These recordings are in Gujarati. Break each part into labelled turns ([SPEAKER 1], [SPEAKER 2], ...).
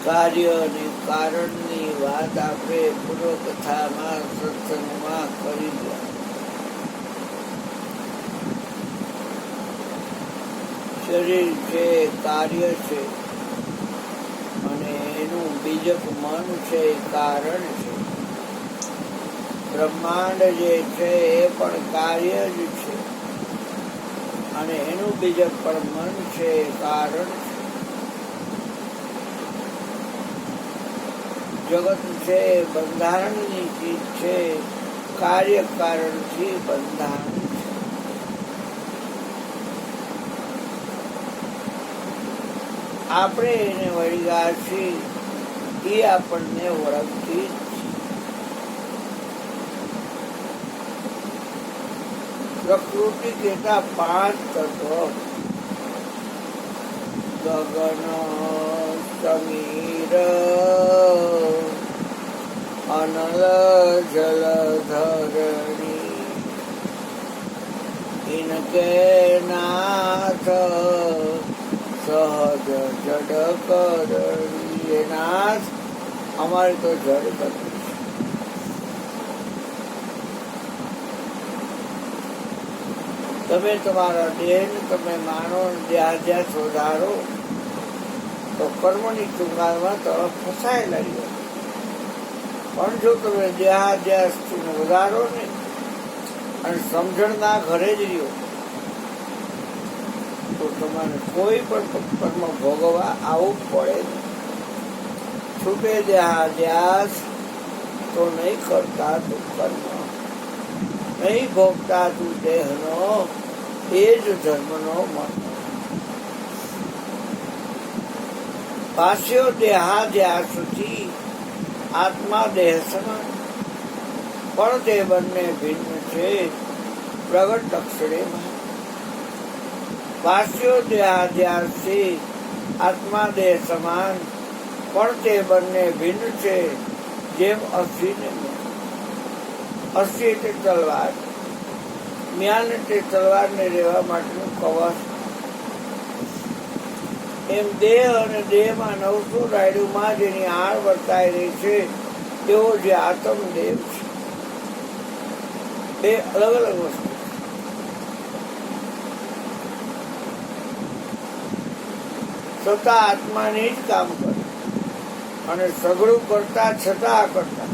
[SPEAKER 1] કાર્ય અને કારણની વાત આપણે પૂર્વકથામાં સત્સંગમાં કરી ગયા. શરીર છે, કાર્ય છે, અને એનું બીજક મન છે, કારણ છે. બ્રહ્માંડ જે છે એ પણ કાર્ય જ છે, અને એનું બીજક પણ મન છે, કારણ છે. જગત છે બંધારણની ચીજ છે, કાર્ય કારણથી બંધારણ છે. આપણે એને વળગ્યા છીએ, એ આપણને ઓળખતી પ્રકૃતિ કહેતા 5 તત્વ: ગગન, સમીર, અનલ, જલ, ધરણી, ઇનકે નાથ સહજ જડ કરણી. નાથ અમારી તો જડ કરણી. તમે તમારા દેહને તમે માનો, જ્યાં જ્યાં સુધારો તો કર્મની ચુંગાલમાં તમે ફસાયેલા રહ્યો. પણ જો તમે જ્યાં વધારો ને અને સમજણના ઘરે જ રહ્યો તો તમારે કોઈ પણ કર્મ ભોગવવા આવવું પડે નહીં. છૂટે જ્યાં તો નહીં કરતા તું કર્મ, નહીં ભોગતા તું દેહનો, એ જ ધર્મનો મન. ભાષ્યો દેહાદ્યાસથી આત્મા દેહ સમાન, પણ તે બંને ભિન્ન છે, પ્રગટ લક્ષણે. ભાષ્યો દેહાદ્યાસથી આત્મા દેહ સમાન, પણ તે બંને ભિન્ન છે, જેમ અસ્થિ ને મ્યાન. અસ્થિ એટલે તલવાર, મ્યાન એટલે તલવારને રહેવા માટેનું કવચ. એમ દેહ અને દેહમાં 900 રાયડુમાં જેની આળ વર્તાઈ રહી છે, તેવો જે આત્મદેવ છે, બે અલગ અલગ વસ્તુ. છતાં આત્માની જ કામ કરે, અને સઘળું કરતા છતાં કરતા.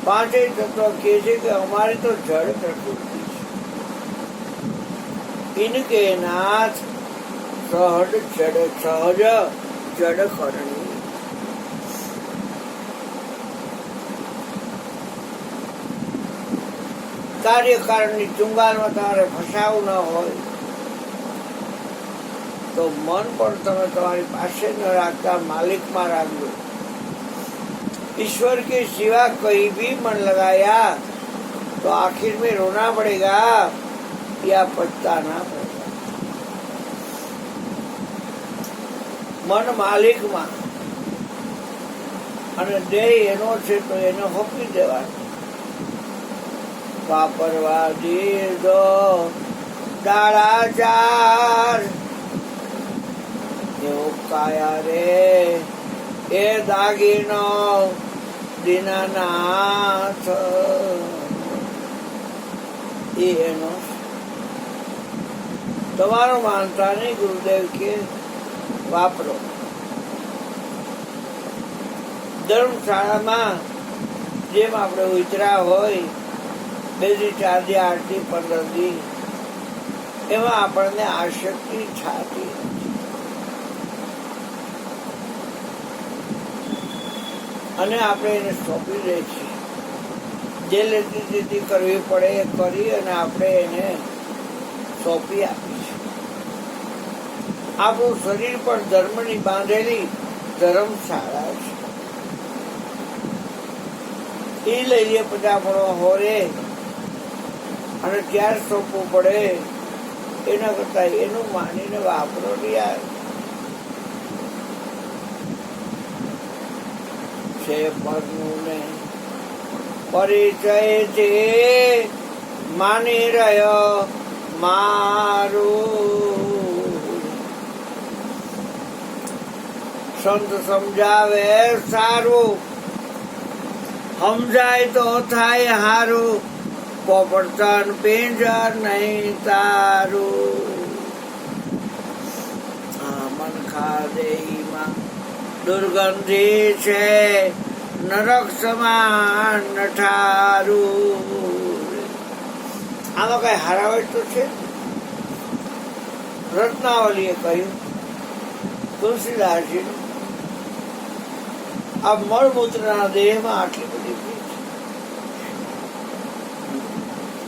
[SPEAKER 1] પાંચેય તત્વ કહે છે કે અમારી તો જડ પ્રકૃતિ છે. ઇનકે નાથ સહજ જડ કરણી. કાર્યકારણની ચુંગાલમાં તમારે ફસાવું ન હોય તો મન પણ તમે તમારી પાસે ન રાખતા માલિકમાં રાખજો. ईश्वर के सिवा कहीं भी मन लगाया तो आखिर में रोना पड़ेगा या पछताना पड़ेगा. મન માલિકમાં અને દેહ એનો છે તો એને હોપી દેવાનો. વાપરવા દીધો દાડાચાર, એવો કાયા રે એ દાગીનો દીનાનાથ. એનો તમારો માનતા નહીં, ગુરુદેવ કે વાપરો. ધર્મશાળામાં જેમ આપણે ઉતરા હોય 2 થી 4 દી 8 થી 15 દી, એમાં આપણને આસક્તિ છાતી અને આપણે એને સોંપી દે છીએ. જે લેતી કરવી પડે એ કરી અને આપણે એને સોંપી આપી છે. આપણું શરીર પણ ધર્મની બાંધેલી ધર્મશાળા છે. એ લઈએ પછી આપણો હોરે અને ક્યારે સોંપવું પડે એના કરતા એનું માનીને વાપરો યાર. છે પરનું ને પરિચય છે માની રહ્યો મારું. સંત સમજાવે સારું, સમજાય તો થાય હારું, પોપટન પિંજર નહીં તારું. મન ખાદેમાં દુર્ગંધી છે, નરક સમાન ઠારું. આમાં કઈ હારાવટ તો છે. રત્નાવલીએ કહ્યું તુલસીદાસજી, આ મળમૂત્રના દેહમાં આટલી બધી ભીડ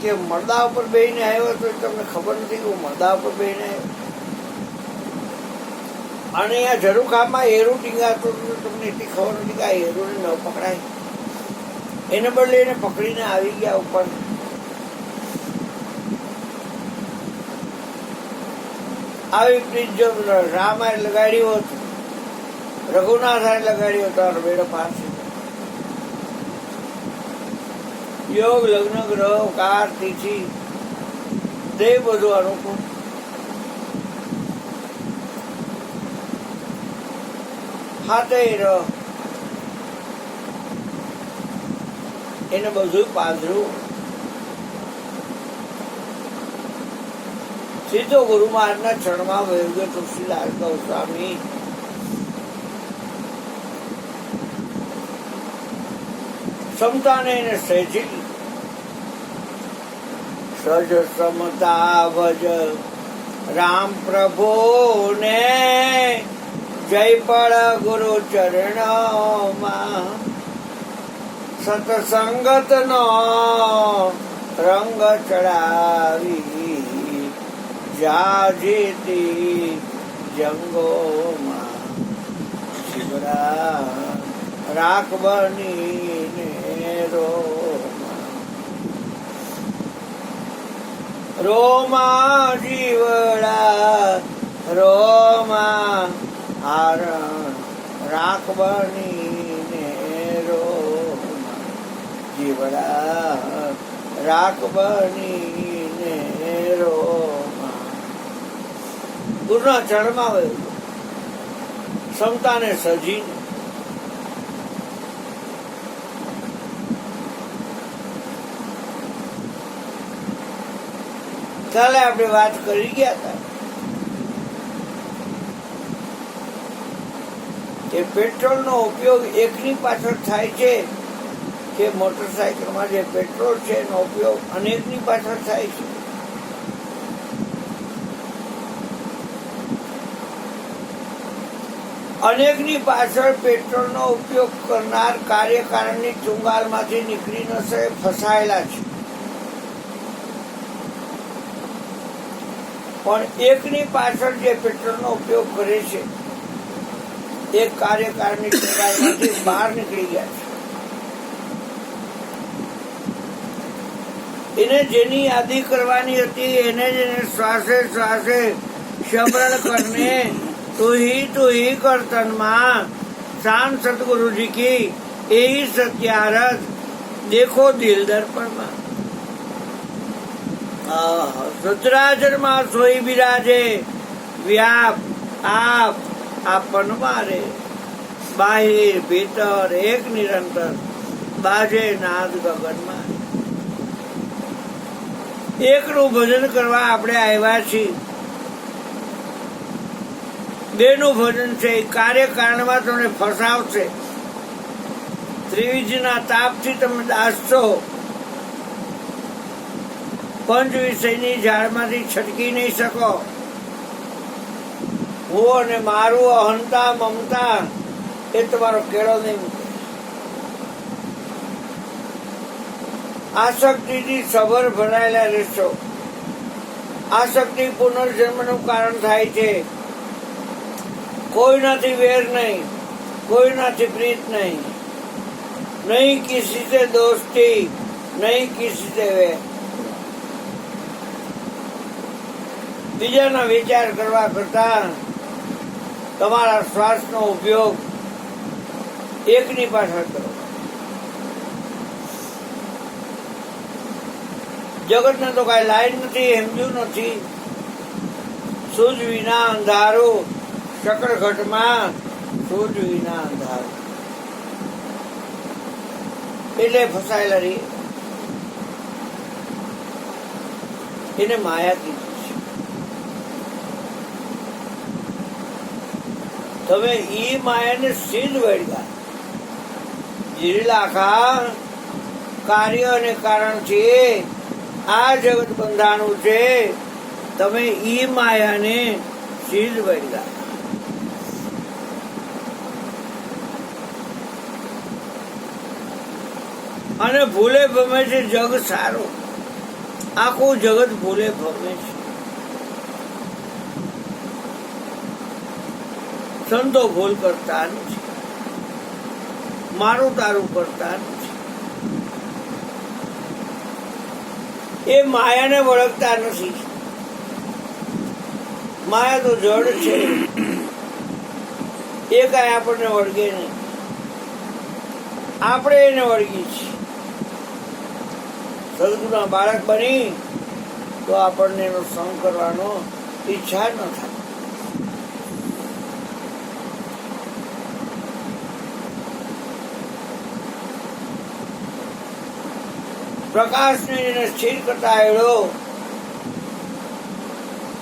[SPEAKER 1] કે મરદા ઉપર બેહીને આવ્યો તો તમને ખબર નથી કે હું મરદા ઉપર બેહીને આવ્યો. અને અહીંયા ઝરૂખામાં એરું ટીંગાતું તમને એટલી ખબર નથી કે આ એરુને ન પકડાય. એને બદલે એને પકડીને આવી ગયા ઉપર. આવી પ્રીત જો રામાએ લગાડ્યો હતો, રઘુનાથાએ લગાડ્યો હતો, બેડો પાર છે. યોગ લગ્ન ગ્રહ કાર તિથિ દેવ બધું અનુકૂળ. હાથે રહ એને બધું પાધરું. સીધો ગુરુ મહારાજના ચરણમાં વહી ગયો તુલસીદાસ ગોસ્વામી. સમતાને એને સહેજી સજ સમતા ભજ રામ પ્રભુ ને જય પળ ગુરુ ચરણમાં. સતસંગત નો રંગ ચડાવી જાજીતી જંગોમાં. શિવરા રાખ બનીને રોમા જીવડા રોમા હારણ રાખ બનીને રોમા. જીવડા રાખ બનીને રોમા. ગુરુના ચરણમાં વયું સમતાને સજીને. કાલે આપણે વાત કરી ગયા હતા કે પેટ્રોલનો ઉપયોગ એકની પાછળ થાય છે કે મોટરસાયકલમાં જે પેટ્રોલ છે એનો ઉપયોગ અનેકની પાછળ થાય છે. અનેકની પાછળ પેટ્રોલનો ઉપયોગ કરનાર કાર્યકારણની ચુંગાલમાંથી નીકળી ન શકે, ફસાયેલા છે. પણ એકની પાછળ જે પેટ્રોલનો ઉપયોગ કરે છે એક કાર્યકારની ચુંગાલમાંથી બહાર નીકળી ગયા છે. એને જેની યાદી કરવાની હતી એને જ એને શ્વાસે શ્વાસે શમરણ કરને તું ही करतन माँ शान सतगुरु जी की यही सत्यारथ देखो दिल दर्पण માં. સચરાચર માં સોઈ બિરાજે વ્યાપ આપ આપન મારે. બાહિર ભીતર એક નિરંતર બાજે નાદ ગગનમાં. એકનું ભજન કરવા આપણે આવ્યા છીએ. બેનું ભજન છે એ કાર્યકારણમાં તમને ફસાવશે. ત્રિવિધના તાપથી તમે દાસ છો. પંચ વિષયની ઝાડમાંથી છટકી નહીં શકો. હું અને મારું અહંતા મમતા એ તમારો કેળો નહીં મૂકે. આસક્તિથી સભર ભરાયેલા રહેશો. આસક્તિ પુનર્જન્મનું કારણ થાય છે. કોઈનાથી વેર નહીં, કોઈનાથી પ્રીત નહીં, નહીં કિસી સે દોસ્તી, નહીં કિસી સે વેર. બીજાના વિચાર કરવા કરતા તમારા શ્વાસનો ઉપયોગ એકની પાછળ કરો. જગતને તો કઈ લાઈન નથી, સમજ્યું નથી. સૂજ વિના અંધારું, શકરઘટમાં સૂજ વિના અંધારું. એટલે ફસાયેલા રહી, એને માયા કીધી છે. તમે ઈ માયાને સિદ્ધ વળ્યા. આખા કાર્ય અને કારણ છે આ જગત બંધાનું છે. તમે ઈ માયાને સિદ્ધ વળ્યા. અને ભૂલે ભમે છે જગ સારું. આખું જગત ભૂલે ભમે છે. સંતો ભૂલ કરતા નથી, મારું તારું કરતા નથી. એ માયાને વળગતા નથી. માયા તો જડ છે, એ કાંઈ આપણને વળગે નહીં. આપણે એને વળગી છીએ. સદગુરુના બાળક બની તો આપણને એનો સંગ કરવાનો ઈચ્છા ન થાય. પ્રકાશને એને સ્થિર કરતા આવ્યો,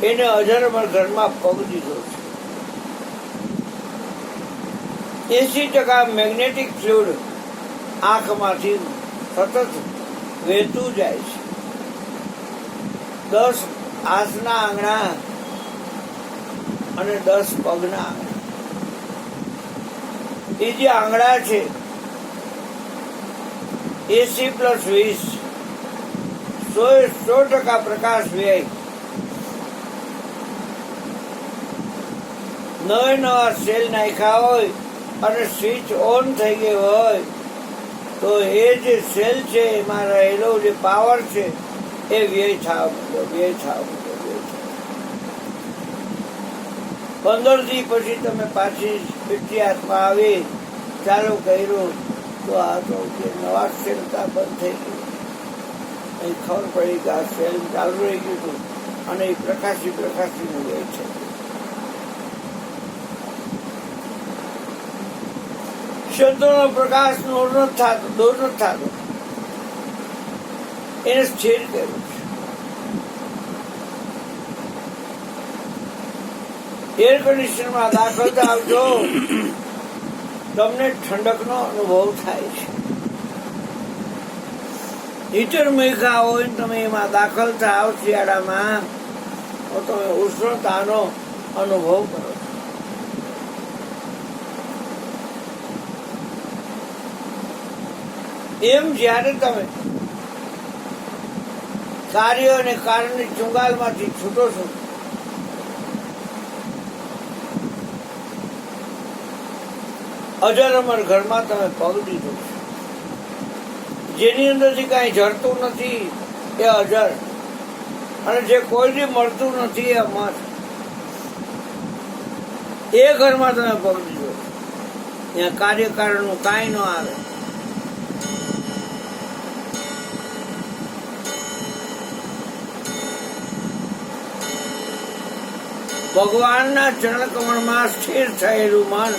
[SPEAKER 1] એને અજરમર ઘરમાં પગ દીધો છે. 80% મેગ્નેટિક ફ્લુઇડ આંખમાંથી સતત વહેતું જાય છે. 10 હાથના આંગણા અને 10 પગના આંગણા. એ જે આંગણા છે 80+20 100% પ્રકાશ વ્યય. નવા સેલ નાખ્યા હોય અને સ્વિચ ઓન થઈ ગઈ હોય તો એ જે સેલ છે એમાં રહેલો જે પાવર છે એ વ્યય થવા માંડ્યો. 15 દી પછી તમે પાછી 50 હાથમાં આવી ચાલુ કર્યું તો આ તો નવા સેલ બંધ થઈ ગયું. અહીં ખબર પડી કે આ સેલ ચાલુ રહી ગયું હતું અને એ પ્રકાશીનું વ્યય છે. શબ્દોનો પ્રકાશ દૂર નથી થતો. એને સ્થિર કર્યું છે. એર કન્ડિશનમાં દાખલ આવજો, તમને ઠંડકનો અનુભવ થાય છે. હીટર મૂક્યા હોય તમે એમાં દાખલ થાવ શિયાળામાં તો તમે ઉષ્ણતાનો અનુભવ કરો. એમ જ્યારે તમે કાર્ય અને કારણની ચુંગાલમાંથી છૂટો છો અજર-અમર ઘરમાં તમે પગ દીધો છો. જેની અંદરથી કાંઈ જડતું નથી એ અજર, અને જે કોઈને મળતું નથી એ અમર. એ ઘરમાં તમે પગ દીધો. ત્યાં કાર્યકારણનું કાંઈ ન આવે. ભગવાનના ચરણ કમળમાં સ્થિર થયેલું મન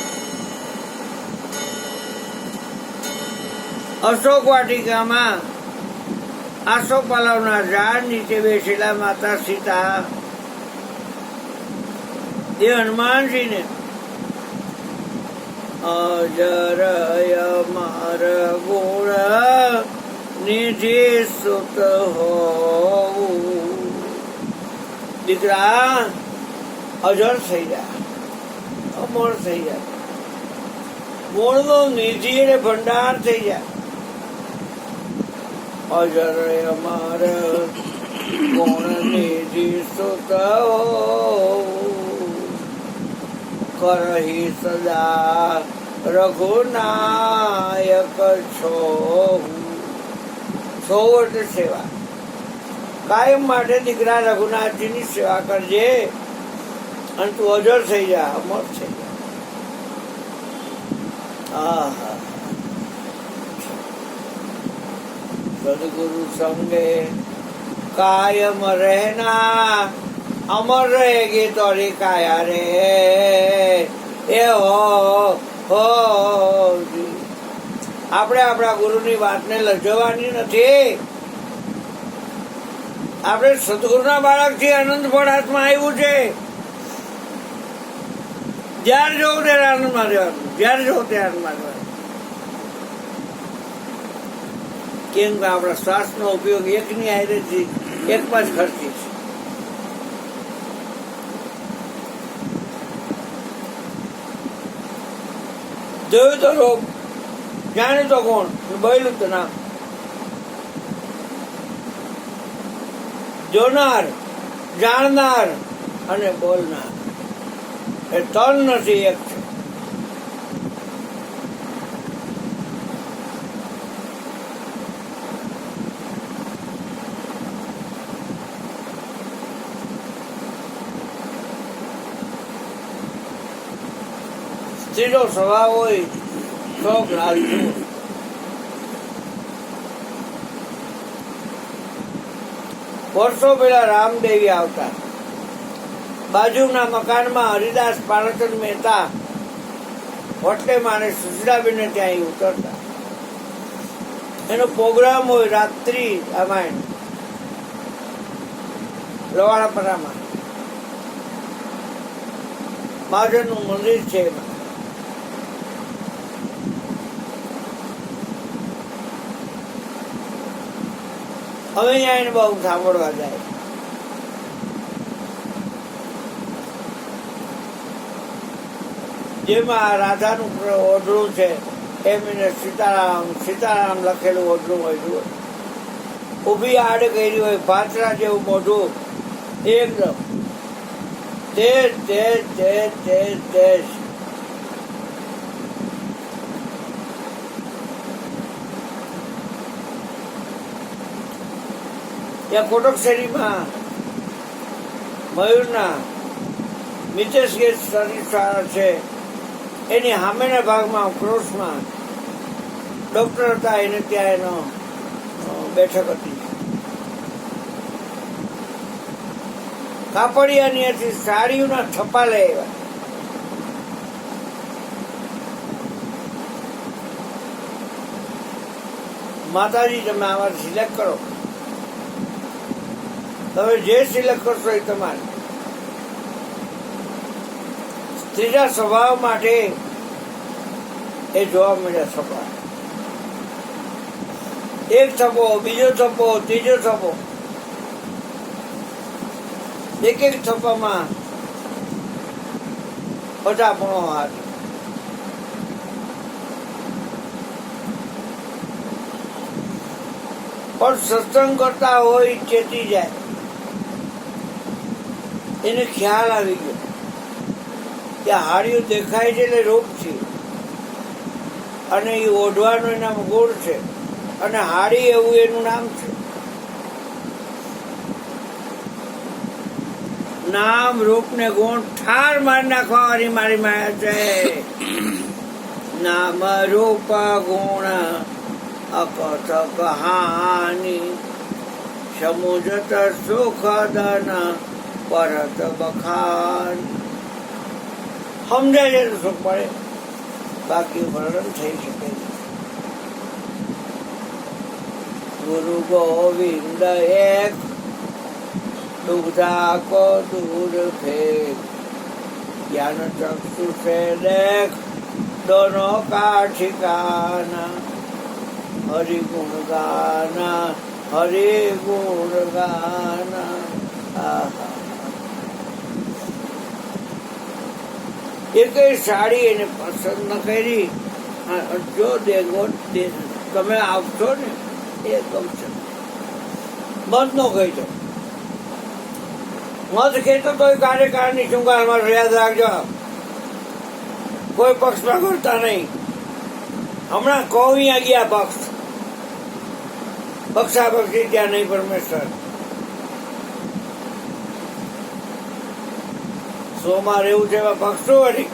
[SPEAKER 1] અશોક વાટિકામાં આસોપાલવના ઝાડ નીચે બેસેલા માતા સીતા એ હનુમાનજીને અજર અમર ગુણ નિધિ સુત હોવું. દીકરા અજર થઈ જાય, અમર થઈ જાય, મૂળનો નિધિ અને ભંડાર થઈ જાય. અજર અમર ગુણ નિધિ સુત કરહી સદા રઘુનાયક છો. એટલે સેવા. કાયમ માટે દીકરા રઘુનાથજીની સેવા કરજે અને તું અજર થઈ જા, અમર થઈ જા. સદગુરુ સંગે कायम रहना, अमर रहेगी तोरी काया रे। એ હો આપણે આપણા ગુરુની વાતને લજવાની નથી. આપણે સદગુરુના બાળક છીએ. આનંદ ફળ હાથમાં આવ્યું છે. જ્યારે જોવું ત્યારે આનંદમાં રહેવાનું, જ્યારે જોવું ત્યારે આનંદમાં રહેવાનું. કેમ કે આપણા શ્વાસનો ઉપયોગ એકની હારેથી એકમાં જ ખર્ચી છે. જોયું તો રોગ, જાણ્યું તો કોણ, બોલ્યું તો નામ. જોનાર, જાણનાર અને બોલનાર એ ત્રણ નથી, એક છે. સ્ત્રીનો સ્વભાવ હોય શોખ લાલચુ. વર્ષો પહેલા રામદેવી આવતા. બાજુના મકાનમાં હરિદાસ પાલચંદ મહેતા હોટલે માને સુશીલાબેન ત્યાં ઉતરતા. એનો પ્રોગ્રામ હોય રાત્રિ રામાયણ લવાણાપરામાં. મહાજનનું મંદિર છે એમાં. હવે અહીંયા એને બહુ સાંભળવા જાય. જેમાં રાધાનું ઓઢળું છે એમ એને સીતારામ લખેલું ઓઢળું હોય. ઊભી આડ કરી હોય, ભાતરા જેવું મોઢું, એકદમ તેજ તેજ તેજ તેજ તેજ. ત્યાં કોટક શેરીમાં મયુરના મિતેશ ગેસ સર્વિસ શાળા છે. એની સામેના ભાગમાં ક્રોસમાં ડોક્ટર હતા. એને ત્યાં એનો બેઠક હતી. કાપડિયાની સાડીઓના થપ્પા લઈ આવ્યા. માતાજી તમે આમાં સિલેક્ટ કરો, તમે જે સિલેક્ટ કરશો એ તમારે. સ્ત્રીના સ્વભાવ માટે એ જોવા મળ્યા છપ્પા. એક છપ્પો, બીજો છપ્પો, ત્રીજો છપ્પો. એક એક છપ્પામાં 50 હાથ. પણ સત્સંગ કરતા હોય ચેતી જાય. એને ખ્યાલ આવી ગયો કે હાડીઓ દેખાય છે એટલે રોગ છે, અને એ ઓઢવાનું એના ગુણ છે, અને હાડી એવું એનું નામ છે. નામ રૂપ ને ગુણ ઠાર મારી નાખવા વાળી મારી માયા છે. નામ રૂપ ગુણ અકથ કહાની, સમુજત સુખ દન પરત બખાન. સમજાય છે તો સુખ પડે, બાકી વર્ણન થઈ શકે. ગુરુ ગોવિંદ એક, દુગ્ધા કો દૂર ફેંક. ज्ञान चक्षु से देख दोनों का ठिकाना। हरि गुण गाना, हरि गुण गाना। એક સાડી એને પસંદ ન કરી, જો દેગો તમે આવશો ને એ ગમશે, બંધ ન કહી દો. મત કહેતો તો કાર્યકાળની શૃંગારમાં યાદ રાખજો, કોઈ પક્ષમાં કરતા નહીં. હમણાં કોવિયા ગયા પક્ષ, પક્ષાપક્ષી ત્યાં નહીં પરમેશ્વર. સોમાં રહેવું છે એવા પક્ષો વળી.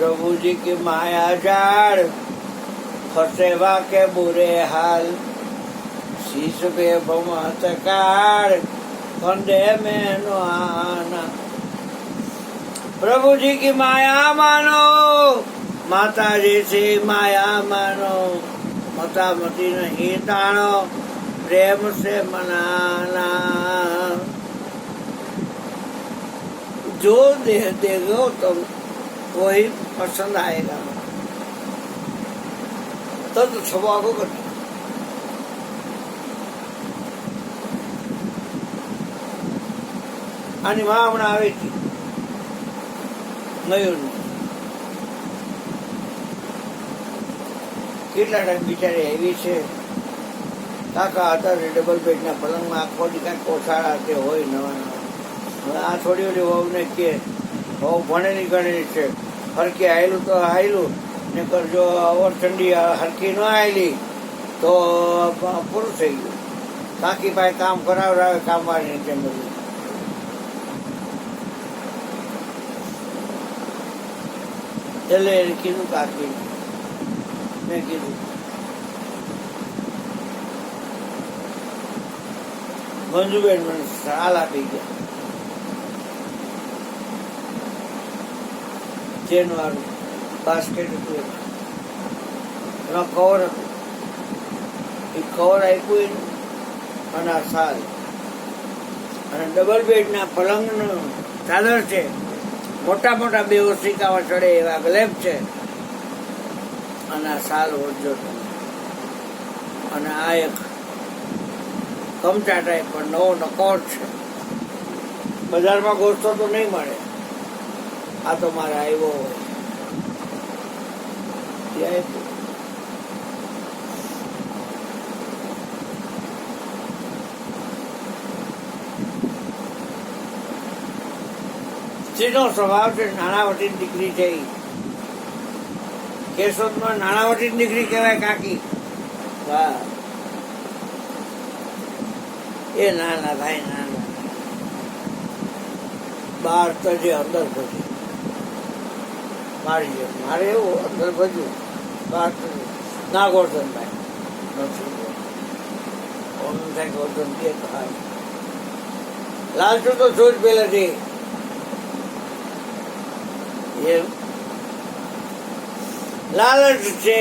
[SPEAKER 1] प्रभु जी की माया जाड़, फसेवा के बुरे हाल, शीश पे भमतकार, फंदे में नो आना। प्रभु जी की माया मानो, माता जी से माया मानो, मता मती नहीं तानो, प्रेम से मनाना। जो देखो तुम वही पसंद आएगा, तो स्वभाव को करना। આની માં હમણાં આવી હતી મયુરની, કેટલા ટાઈમ બિચારી એવી છે, કાકા હતા ડબલ બેડના પલંગમાં આખો દી કાંઈક કોઠાળા તે હોય નવા નવા. હવે આ થોડી ઓલી વહુને કે વહુ ભણેલી ગણેલી છે, હરકી આવેલું તો આવેલું ને જો અવર ઠંડી હરકી ન આવેલી તો પૂરું થઈ ગયું. કાકી પાસે કામ કરાવડાવે કામવાળીને તેમ બધું. એટલે એને કીધું કાકી, મેં કીધું મંજુબેન મને સાલ આપી ગયા ચેન વાળું બાસ્કેટ હતું, એમાં કવર હતું, એ કવર આપ્યું અને આ સાલ અને ડબલ બેડના પલંગનું ચાદર છે, મોટા મોટા બે ઓશિકાવા ચડે એવા ગ્લેબ છે અને આ સાલ ઓળજો અને આ એક કમચા ટાઈપ પણ નવો નકોર છે. બજારમાં ગોઠતો તો નહીં મળે, આ તો મારે આવ્યો હોય. સ્ત્રીનો સ્વભાવ છે નાણાવટી દીકરી છે. કેશોદમાં નાણાવટી દીકરી કહેવાય કાકી. વાહ, એ નાના ભાઈ નાના, બહાર તો જે અંદર ભજ્યું મારી જેમ, મારે એવું અંદર ભજ્યું બહાર તો ના. ગોરધનભાઈ નથી ઓમ થાય ગોરધન કે લાલચુ તો જોજ પહેલેથી लालच से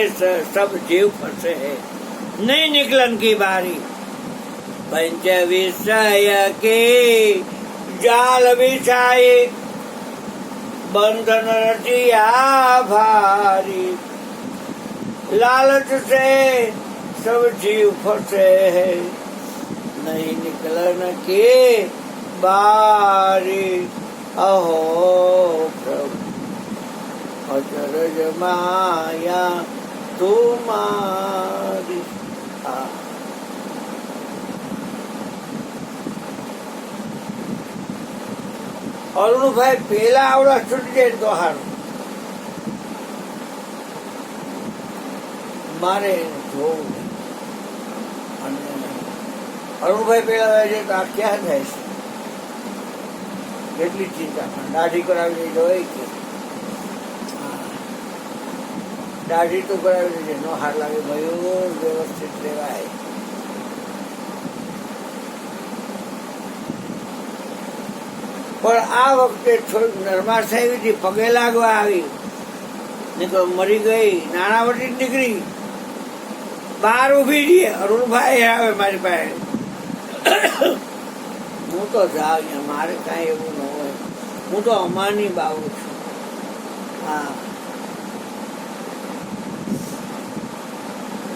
[SPEAKER 1] सब जीव फंसे है, नहीं निकलन की बारी, पंच विषय के जाल बिछाए, बंधन रचिया भारी, लालच से सब जीव फंसे है, नहीं निकलन की बारी, अहो प्रभु अचरज माया तुम्हारी. અરુણભાઈ પેલા આવડા છૂટી જાય તો હારું, મારે જોવું નહીં. અને અરુણભાઈ પેલા જાય તો આ ક્યાં થાય છે, કેટલી ચિંતા. પણ દાઢી કરાવી હોય કે દાઢી તો કરાવી દેજે, નો હાર લાગે મયુર, વ્યવસ્થિત લેવાય. પણ આ વખતે થોડીક નરમાશ આવી હતી, પગે લાગવા આવી ને તો મરી ગઈ. નાણાવટી દીકરી બહાર ઉભી રહીએ, અરુણભાઈ આવે મારી પાસે, હું તો જાઉં, મારે કાંઈ એવું ન હોય, હું તો અમાની બાવું છું. હા,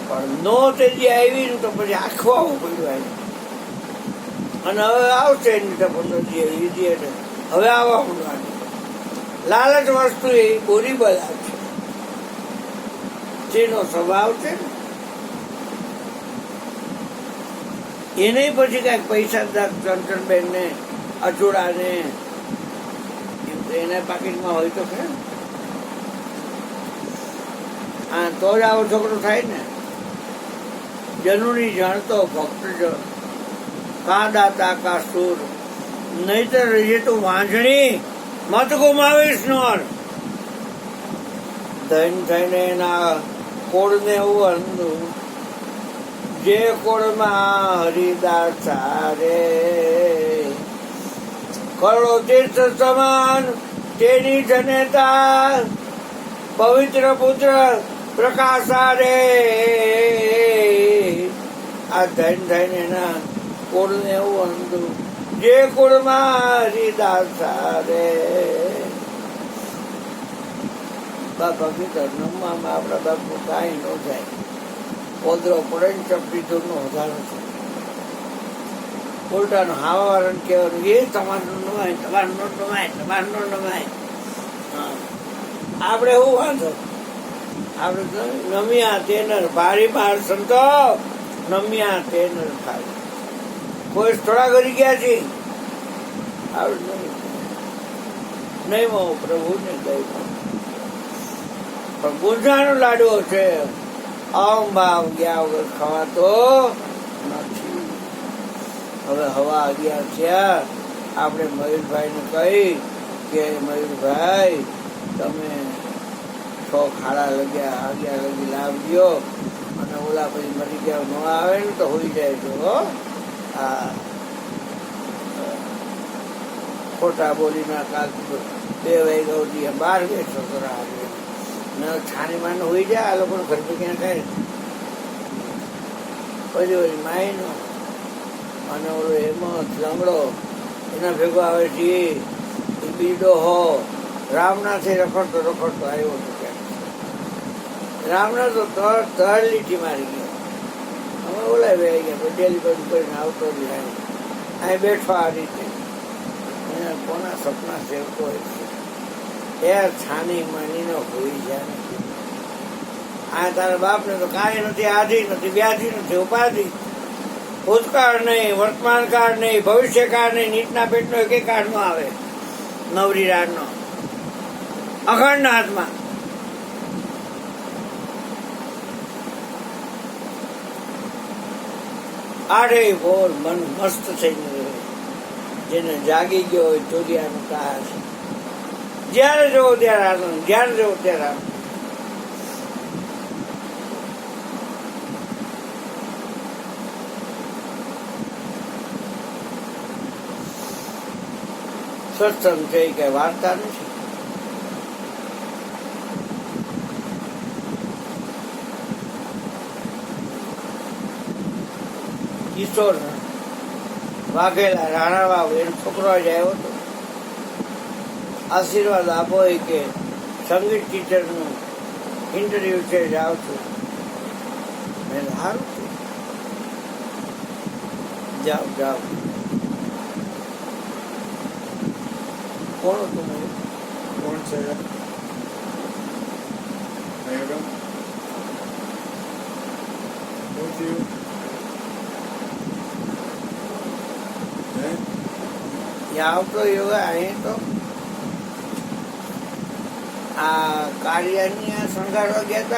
[SPEAKER 1] પણ નો તેજી આવી ને તો પછી આખું આવું પડ્યું. અને હવે આવશે એની તો 15 દી હવે આવવા પડવાની. લાલચ વસ્તુ એ બોરી બધા છે, જેનો સ્વભાવ છે એને પછી કઈક પૈસા ચંચળબેન ને અચોડા ને એના પાકીટમાં હોય તો ખરે. હા, તો જ આવો છોકરો થાય ને. જનુની જાણતો ભક્ત કા દાતા કા સુર, નહીતર એ તો વાંઝણી મત ગુમાવીશ નોર. ધન થઈને એના કોળને વંદું, જે કોળમાં હરિદાસ રે. કરોડો તીર્થ સમાન તેની જનેતા, પવિત્ર પુત્ર પ્રકાશ રે. આ ધન થઈને એના કોળને વંદું, જે કોળમાં હરિદાસ રે. બાપા કીધો નમવામાં આપણા બાપનું કાંઈ ન જાય, પોદરો પડે ને ચપટી દૂરનો વધારો છે. ઉલટાનું હાવાવાળાને કહેવાનું, એ તમારું નમાય, તમારું નો નમાય, તમારું નો નમાય. આપણે શું વાંધો, આપણે નમ્યા તેનર ભારી માર સંતો, નમ્યા તેનર ભારી. કોઈ થોડા કરી ગયા છે આપણે નહીં મો પ્રભુને દઈ. પણ ગુંજાનો લાડવો છે, આમ ભાવ ગયા વગર ખવાતો નથી. હવે હવા 11 થયા, આપણે મયુરભાઈને કહી કે મયુરભાઈ તમે 6 ખાડા લગ્યા 11 લગી લાવજો, અને ઓલા પછી મરી ગયા ન આવે ને તો હોઈ જાય જો. આ ખોટા બોલીના કાલ 2 વાગ્યા સુધી બહાર બેઠો કરા છાની માને હોઈ જાય. આ લોકોને ઘર તો ક્યાં થાય. પછી ઓલી માયનો અને ઓલો હેમંત લંગડો એના ભેગો આવે છે એ બીડો હો રામનાથે રખડતો આવ્યો હતો ક્યાંક. રામનાથ તો તળ લીટી મારી ગયો. અમે ઓલા આવી ગયા ડેલી બધું કરીને આવતો જ અહીં બેઠો. આ રીતે એના કોના સપના સેવતો હોય છે. એ છાની માનીને હોઈ જાય. આ તારા બાપને તો કાંઈ નથી, આધિ નથી, વ્યાધિ નથી, ઉપાધિ. ભૂતકાળ નહીં, વર્તમાન કાળ નહીં, ભવિષ્ય કાળ નહીં, નીચના પેટનો એક કાળ નો આવે. નવરી રાતનો અખંડ હાથમાં. આડે ભોર મન મસ્ત થઈને રહે. જેને જાગી ગયો હોય ચોરિયાનું કાળ છે. જ્યારે જોવો ત્યારે આનંદ, જ્યારે જોવો ત્યારે આનંદ. સત્સંગ છે કે વાર્તા નથી. કિશોર વાઘેલા રાણાવાવ એનો છોકરો જ આવ્યો હતો. આશીર્વાદ આપો કે સંગીત ટીચરનું ઇન્ટરવ્યુ છે, જાઉં છું. મેં સારું છે, જાઓ જાઓ. કોણ હતું?
[SPEAKER 2] કોણ છે?
[SPEAKER 1] આવતો યોગા અહીં તો આ કાર્યની શણગારવા ગયા હતા.